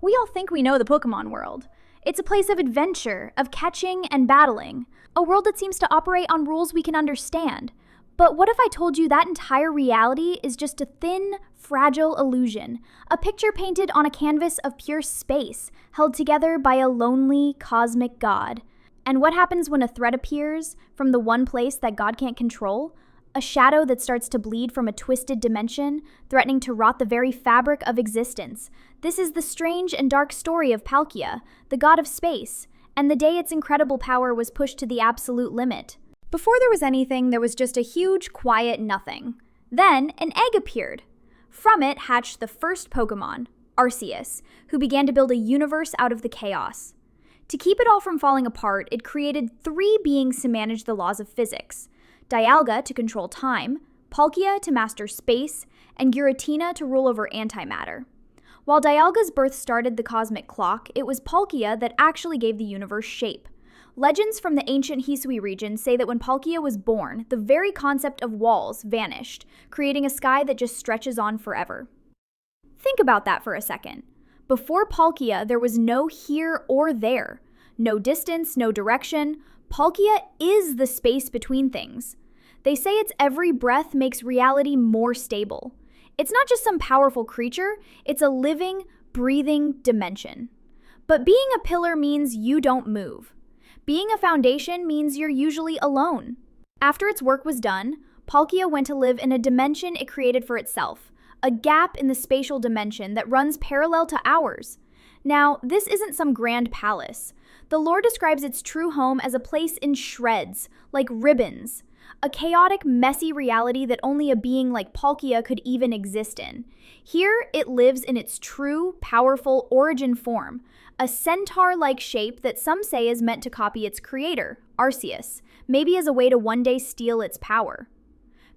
We all think we know the Pokemon world. It's a place of adventure, of catching and battling, a world that seems to operate on rules we can understand. But what if I told you that entire reality is just a thin, fragile illusion, a picture painted on a canvas of pure space, held together by a lonely, cosmic god? And what happens when a threat appears from the one place that God can't control? A shadow that starts to bleed from a twisted dimension, threatening to rot the very fabric of existence. This is the strange and dark story of Palkia, the god of space, and the day its incredible power was pushed to the absolute limit. Before there was anything, there was just a huge, quiet nothing. Then, an egg appeared. From it hatched the first Pokemon, Arceus, who began to build a universe out of the chaos. To keep it all from falling apart, it created 3 beings to manage the laws of physics. Dialga to control time, Palkia to master space, and Giratina to rule over antimatter. While Dialga's birth started the cosmic clock, it was Palkia that actually gave the universe shape. Legends from the ancient Hisui region say that when Palkia was born, the very concept of walls vanished, creating a sky that just stretches on forever. Think about that for a second. Before Palkia, there was no here or there. No distance, no direction. Palkia is the space between things. They say its every breath makes reality more stable. It's not just some powerful creature, it's a living, breathing dimension. But being a pillar means you don't move. Being a foundation means you're usually alone. After its work was done, Palkia went to live in a dimension it created for itself, a gap in the spatial dimension that runs parallel to ours. Now, this isn't some grand palace. The lore describes its true home as a place in shreds, like ribbons, a chaotic, messy reality that only a being like Palkia could even exist in. Here, it lives in its true, powerful origin form, a centaur-like shape that some say is meant to copy its creator, Arceus, maybe as a way to one day steal its power.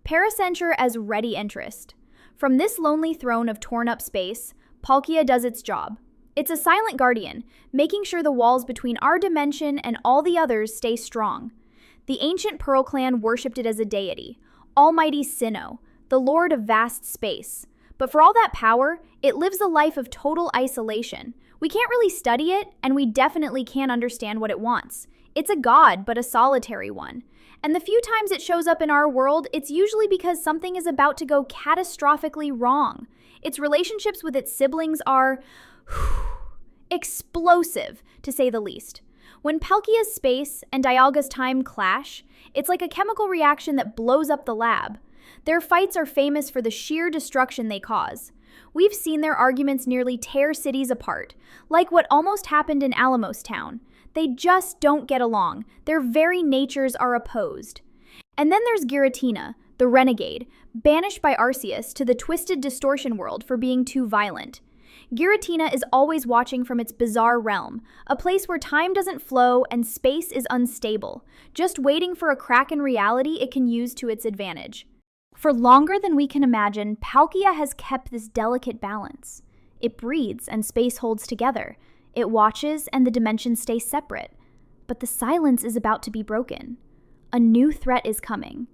Paracenture as ready interest. From this lonely throne of torn-up space, Palkia does its job. It's a silent guardian, making sure the walls between our dimension and all the others stay strong. The ancient Pearl clan worshipped it as a deity, Almighty Sinnoh, the lord of vast space. But for all that power, it lives a life of total isolation. We can't really study it, and we definitely can't understand what it wants. It's a god, but a solitary one. And the few times it shows up in our world, it's usually because something is about to go catastrophically wrong. Its relationships with its siblings are explosive, to say the least. When Palkia's space and Dialga's time clash, it's like a chemical reaction that blows up the lab. Their fights are famous for the sheer destruction they cause. We've seen their arguments nearly tear cities apart, like what almost happened in Alamos Town. They just don't get along. Their very natures are opposed. And then there's Giratina, the renegade, banished by Arceus to the twisted distortion world for being too violent. Giratina is always watching from its bizarre realm, a place where time doesn't flow and space is unstable, just waiting for a crack in reality it can use to its advantage. For longer than we can imagine, Palkia has kept this delicate balance. It breathes and space holds together. It watches and the dimensions stay separate. But the silence is about to be broken. A new threat is coming.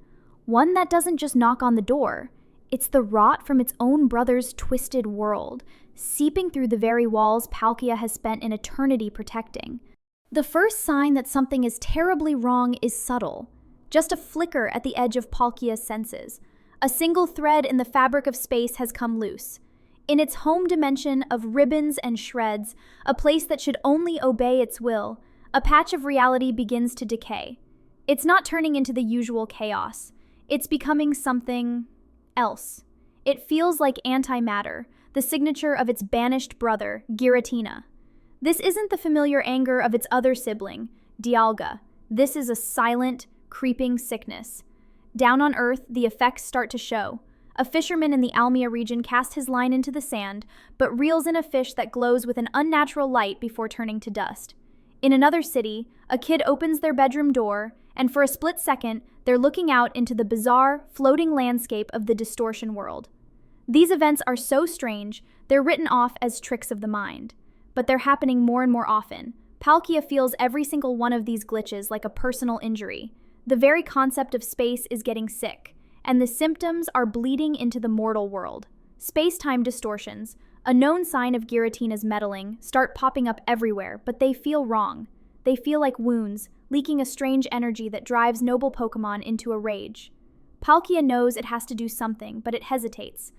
One that doesn't just knock on the door. It's the rot from its own brother's twisted world, seeping through the very walls Palkia has spent an eternity protecting. The first sign that something is terribly wrong is subtle. Just a flicker at the edge of Palkia's senses. A single thread in the fabric of space has come loose. In its home dimension of ribbons and shreds, a place that should only obey its will, a patch of reality begins to decay. It's not turning into the usual chaos. It's becoming something else. It feels like antimatter, the signature of its banished brother, Giratina. This isn't the familiar anger of its other sibling, Dialga. This is a silent, creeping sickness. Down on Earth, the effects start to show. A fisherman in the Almia region casts his line into the sand, but reels in a fish that glows with an unnatural light before turning to dust. In another city, a kid opens their bedroom door, and for a split second, they're looking out into the bizarre, floating landscape of the distortion world. These events are so strange, they're written off as tricks of the mind. But they're happening more and more often. Palkia feels every single one of these glitches like a personal injury. The very concept of space is getting sick, and the symptoms are bleeding into the mortal world. Space-time distortions, a known sign of Giratina's meddling, start popping up everywhere, but they feel wrong. They feel like wounds, leaking a strange energy that drives noble Pokémon into a rage. Palkia knows it has to do something, but it hesitates.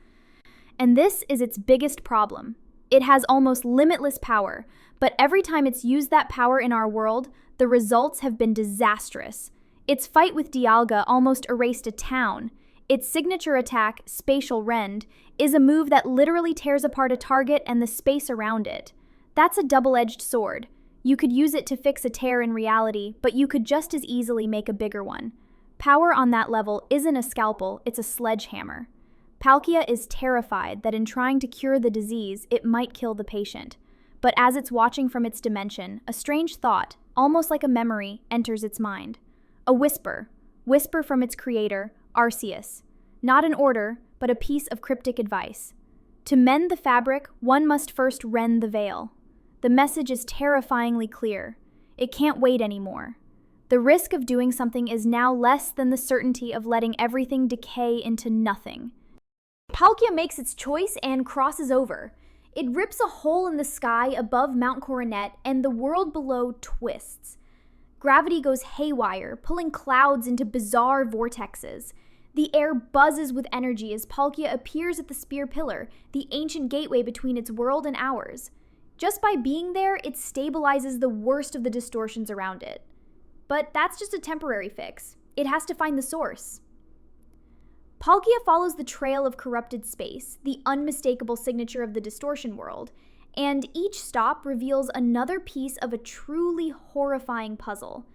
And this is its biggest problem. It has almost limitless power, but every time it's used that power in our world, the results have been disastrous. Its fight with Dialga almost erased a town. Its signature attack, Spatial Rend, is a move that literally tears apart a target and the space around it. That's a double-edged sword. You could use it to fix a tear in reality, but you could just as easily make a bigger one. Power on that level isn't a scalpel, it's a sledgehammer. Palkia is terrified that in trying to cure the disease, it might kill the patient. But as it's watching from its dimension, a strange thought, almost like a memory, enters its mind. A whisper from its creator, Arceus. Not an order, but a piece of cryptic advice. To mend the fabric, one must first rend the veil. The message is terrifyingly clear. It can't wait anymore. The risk of doing something is now less than the certainty of letting everything decay into nothing. Palkia makes its choice and crosses over. It rips a hole in the sky above Mount Coronet, and the world below twists. Gravity goes haywire, pulling clouds into bizarre vortexes. The air buzzes with energy as Palkia appears at the Spear Pillar, the ancient gateway between its world and ours. Just by being there, it stabilizes the worst of the distortions around it. But that's just a temporary fix. It has to find the source. Palkia follows the trail of corrupted space, the unmistakable signature of the distortion world, and each stop reveals another piece of a truly horrifying puzzle.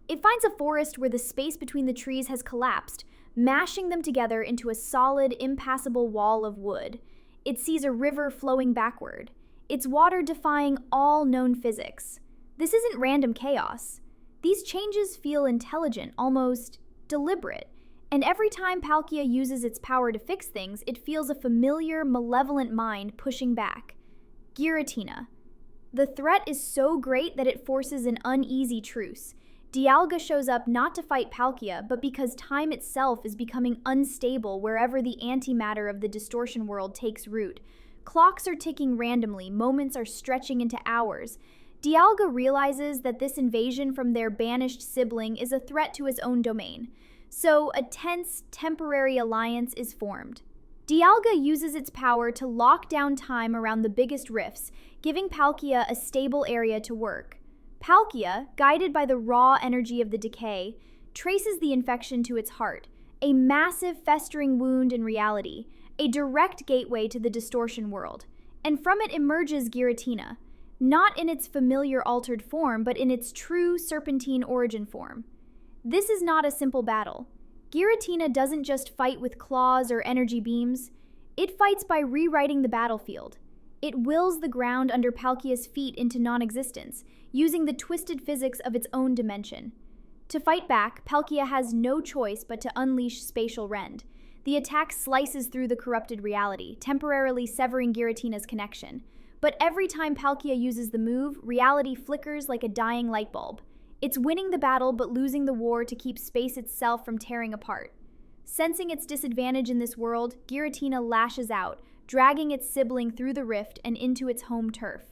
It finds a forest where the space between the trees has collapsed, mashing them together into a solid, impassable wall of wood. It sees a river flowing backward, its water defying all known physics. This isn't random chaos. These changes feel intelligent, almost deliberate. And every time Palkia uses its power to fix things, it feels a familiar, malevolent mind pushing back. Giratina. The threat is so great that it forces an uneasy truce. Dialga shows up not to fight Palkia, but because time itself is becoming unstable wherever the antimatter of the distortion world takes root. Clocks are ticking randomly, moments are stretching into hours. Dialga realizes that this invasion from their banished sibling is a threat to his own domain. So a tense, temporary alliance is formed. Dialga uses its power to lock down time around the biggest rifts, giving Palkia a stable area to work. Palkia, guided by the raw energy of the decay, traces the infection to its heart, a massive festering wound in reality, a direct gateway to the distortion world. And from it emerges Giratina, not in its familiar altered form, but in its true serpentine origin form. This is not a simple battle. Giratina doesn't just fight with claws or energy beams. It fights by rewriting the battlefield. It wills the ground under Palkia's feet into non-existence, using the twisted physics of its own dimension. To fight back, Palkia has no choice but to unleash Spatial Rend. The attack slices through the corrupted reality, temporarily severing Giratina's connection. But every time Palkia uses the move, reality flickers like a dying light bulb. It's winning the battle but losing the war to keep space itself from tearing apart. Sensing its disadvantage in this world, Giratina lashes out, dragging its sibling through the rift and into its home turf.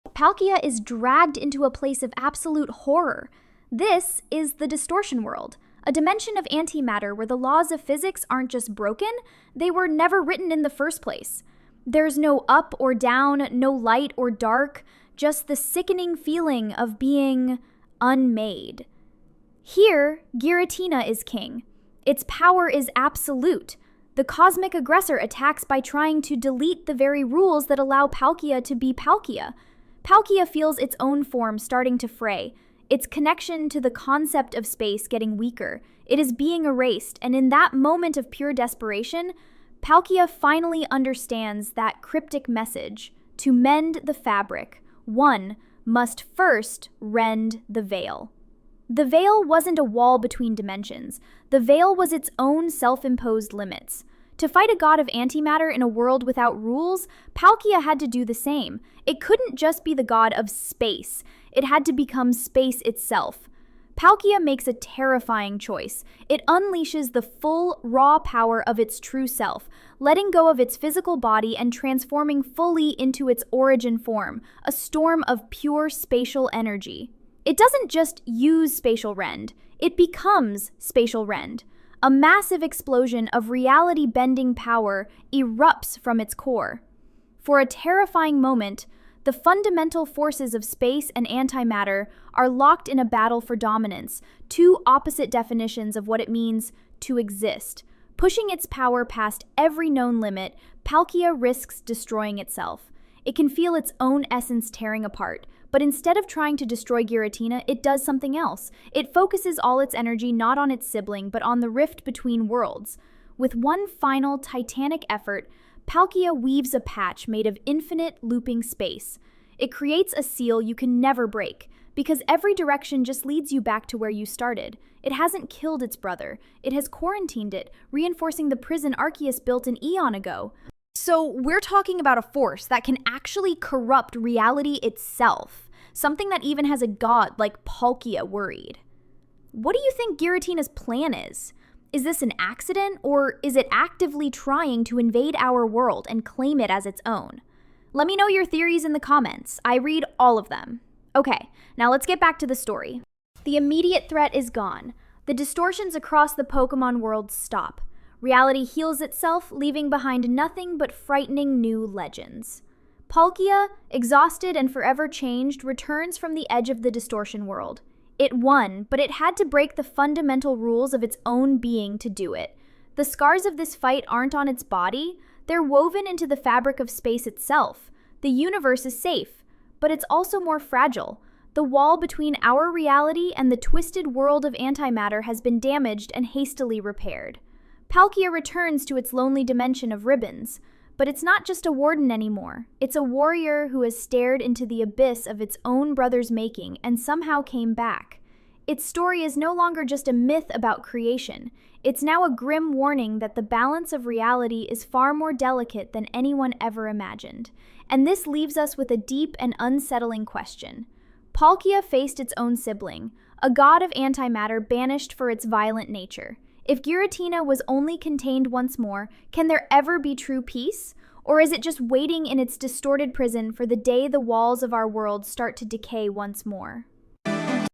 Palkia is dragged into a place of absolute horror. This is the distortion world, a dimension of antimatter where the laws of physics aren't just broken, they were never written in the first place. There's no up or down, no light or dark, just the sickening feeling of being unmade. Here, Giratina is king. Its power is absolute. The cosmic aggressor attacks by trying to delete the very rules that allow Palkia to be Palkia. Palkia feels its own form starting to fray, its connection to the concept of space getting weaker. It is being erased, and in that moment of pure desperation, Palkia finally understands that cryptic message. To mend the fabric, one must first rend the veil. The veil wasn't a wall between dimensions. The veil was its own self-imposed limits. To fight a god of antimatter in a world without rules, Palkia had to do the same. It couldn't just be the god of space. It had to become space itself. Palkia makes a terrifying choice. It unleashes the full, raw power of its true self, letting go of its physical body and transforming fully into its origin form, a storm of pure spatial energy. It doesn't just use spatial rend, it becomes spatial rend. A massive explosion of reality-bending power erupts from its core. For a terrifying moment, the fundamental forces of space and antimatter are locked in a battle for dominance, two opposite definitions of what it means to exist. Pushing its power past every known limit, Palkia risks destroying itself. It can feel its own essence tearing apart, but instead of trying to destroy Giratina, it does something else. It focuses all its energy not on its sibling, but on the rift between worlds. With one final titanic effort, Palkia weaves a patch made of infinite looping space. It creates a seal you can never break, because every direction just leads you back to where you started. It hasn't killed its brother, it has quarantined it, reinforcing the prison Arceus built an eon ago. So we're talking about a force that can actually corrupt reality itself, something that even has a god like Palkia worried. What do you think Giratina's plan is? Is this an accident, or is it actively trying to invade our world and claim it as its own? Let me know your theories in the comments. I read all of them. Okay, now let's get back to the story. The immediate threat is gone. The distortions across the Pokemon world stop. Reality heals itself, leaving behind nothing but frightening new legends. Palkia, exhausted and forever changed, returns from the edge of the distortion world. It won, but it had to break the fundamental rules of its own being to do it. The scars of this fight aren't on its body, they're woven into the fabric of space itself. The universe is safe, but it's also more fragile. The wall between our reality and the twisted world of antimatter has been damaged and hastily repaired. Palkia returns to its lonely dimension of ribbons, but it's not just a warden anymore. It's a warrior who has stared into the abyss of its own brother's making and somehow came back. Its story is no longer just a myth about creation. It's now a grim warning that the balance of reality is far more delicate than anyone ever imagined. And this leaves us with a deep and unsettling question. Palkia faced its own sibling, a god of antimatter banished for its violent nature. If Giratina was only contained once more, can there ever be true peace? Or is it just waiting in its distorted prison for the day the walls of our world start to decay once more?